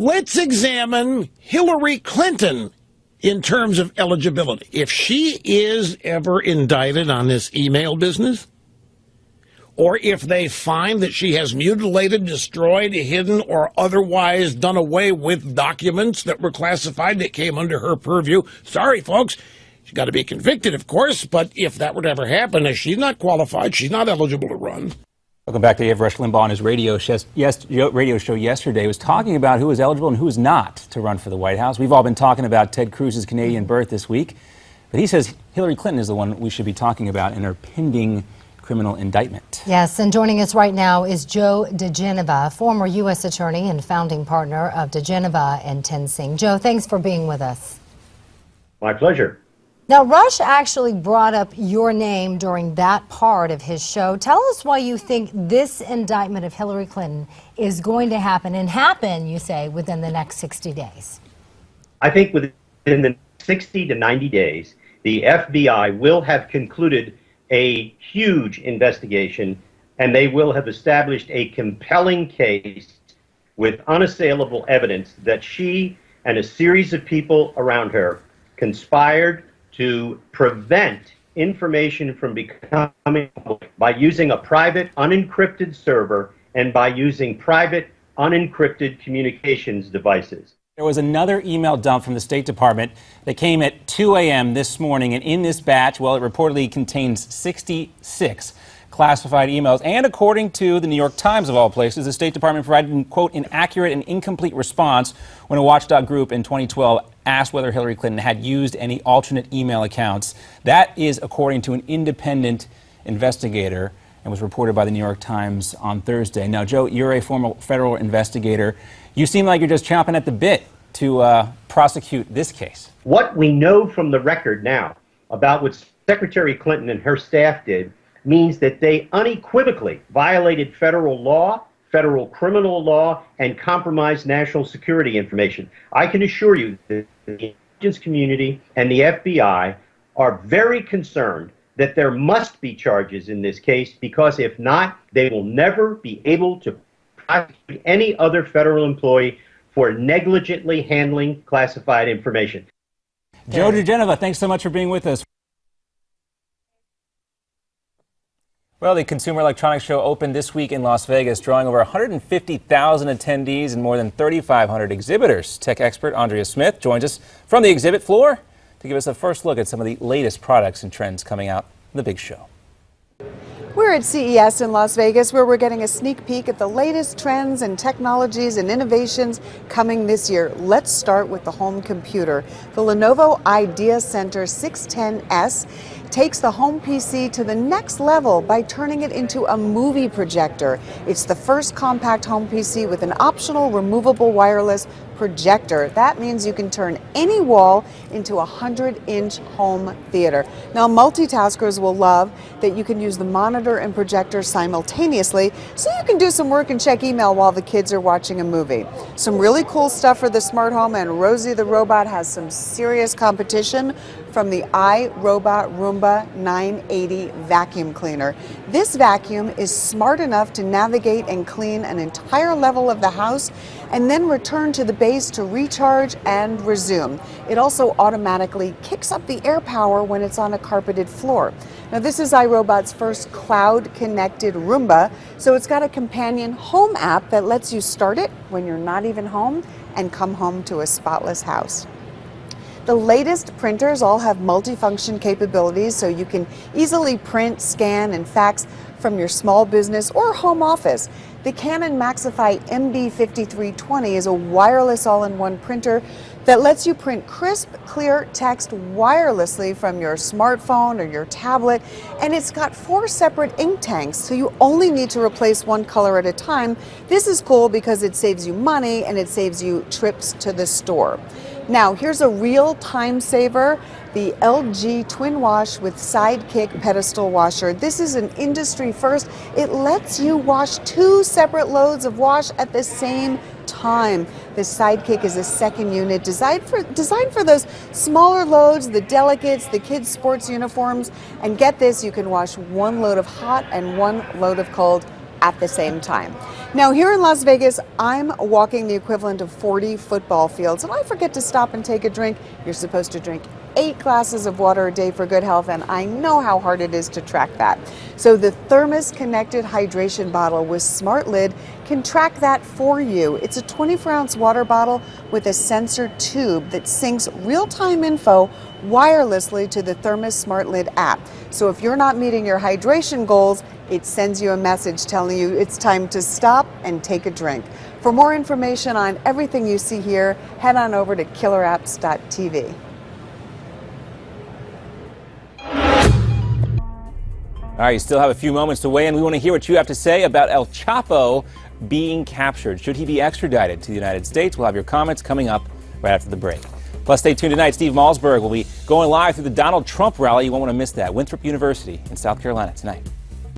Let's examine Hillary Clinton in terms of eligibility. If she is ever indicted on this email business, or if they find that she has mutilated, destroyed, hidden, or otherwise done away with documents that were classified that came under her purview, sorry, folks, she's got to be convicted, of course, but if that would ever happen, she's not qualified, she's not eligible to run. Welcome back to Rush Limbaugh on his radio show yesterday. Was talking about who is eligible and who is not to run for the White House. We've all been talking about Ted Cruz's Canadian birth this week, but he says Hillary Clinton is the one we should be talking about in her pending criminal indictment. Yes, and joining us right now is Joe diGenova, former U.S. attorney and founding partner of diGenova and Tensing. Joe, thanks for being with us. My pleasure. Now, Rush actually brought up your name during that part of his show. Tell us why you think this indictment of Hillary Clinton is going to happen, and happen, you say, within the next 60 days. I think within the 60 to 90 days, the FBI will have concluded a huge investigation, and they will have established a compelling case with unassailable evidence that she and a series of people around her conspired to prevent information from becoming public by using a private unencrypted server and by using private unencrypted communications devices. There was another email dump from the State Department that came at 2 a.m. this morning, and in this batch, well, it reportedly contains 66 classified emails. And according to the New York Times, of all places, the State Department provided, quote, an accurate and incomplete response when a watchdog group in 2012 asked whether Hillary Clinton had used any alternate email accounts. That is according to an independent investigator and was reported by the New York Times on Thursday. Now, Joe, you're a former federal investigator. You seem like you're just chomping at the bit to prosecute this case. What we know from the record now about what Secretary Clinton and her staff did means that they unequivocally violated federal law, federal criminal law, and compromised national security information. I can assure you that the intelligence community and the FBI are very concerned that there must be charges in this case, because if not, they will never be able to prosecute any other federal employee for negligently handling classified information. Joe diGenova, thanks so much for being with us. Well, the Consumer Electronics Show opened this week in Las Vegas, drawing over 150,000 attendees and more than 3,500 exhibitors. Tech expert Andrea Smith joins us from the exhibit floor to give us a first look at some of the latest products and trends coming out in the big show. We're at CES in Las Vegas, where we're getting a sneak peek at the latest trends and technologies and innovations coming this year. Let's start with the home computer. The Lenovo Idea Center 610S takes the home PC to the next level by turning it into a movie projector. It's the first compact home PC with an optional removable wireless projector. That means you can turn any wall into a 100-inch home theater. Now, multitaskers will love that you can use the monitor and projector simultaneously, so you can do some work and check email while the kids are watching a movie. Some really cool stuff for the smart home, and Rosie the robot has some serious competition from the iRobot Roomba 980 vacuum cleaner. This vacuum is smart enough to navigate and clean an entire level of the house and then return to the base to recharge and resume. It also automatically kicks up the air power when it's on a carpeted floor. Now, this is iRobot's first cloud-connected Roomba, so it's got a companion home app that lets you start it when you're not even home and come home to a spotless house. The latest printers all have multifunction capabilities, so you can easily print, scan, and fax from your small business or home office. The Canon Maxify MB5320 is a wireless all-in-one printer that lets you print crisp, clear text wirelessly from your smartphone or your tablet, and it's got 4 separate ink tanks, so you only need to replace one color at a time. This is cool because it saves you money and it saves you trips to the store. Now, here's a real time saver, the LG Twin Wash with Sidekick pedestal washer. This is an industry first. It lets you wash 2 separate loads of wash at the same time. The Sidekick is a second unit designed for those smaller loads, the delicates, the kids' sports uniforms. And get this, you can wash 1 load of hot and 1 load of cold at the same time. Now, here in Las Vegas, I'm walking the equivalent of 40 football fields, and I forget to stop and take a drink. You're supposed to drink 8 glasses of water a day for good health, and I know how hard it is to track that. So the Thermos connected hydration bottle with smart lid can track that for you. It's a 24-ounce water bottle with a sensor tube that syncs real-time info wirelessly to the Thermos Smart Lid app. So if you're not meeting your hydration goals, it sends you a message telling you it's time to stop and take a drink. For more information on everything you see here, head on over to killerapps.tv. All right, you still have a few moments to weigh in. We want to hear what you have to say about El Chapo being captured. Should he be extradited to the United States? We'll have your comments coming up right after the break. Plus, stay tuned tonight. Steve Malzberg will be going live through the Donald Trump rally. You won't want to miss that. Winthrop University in South Carolina tonight.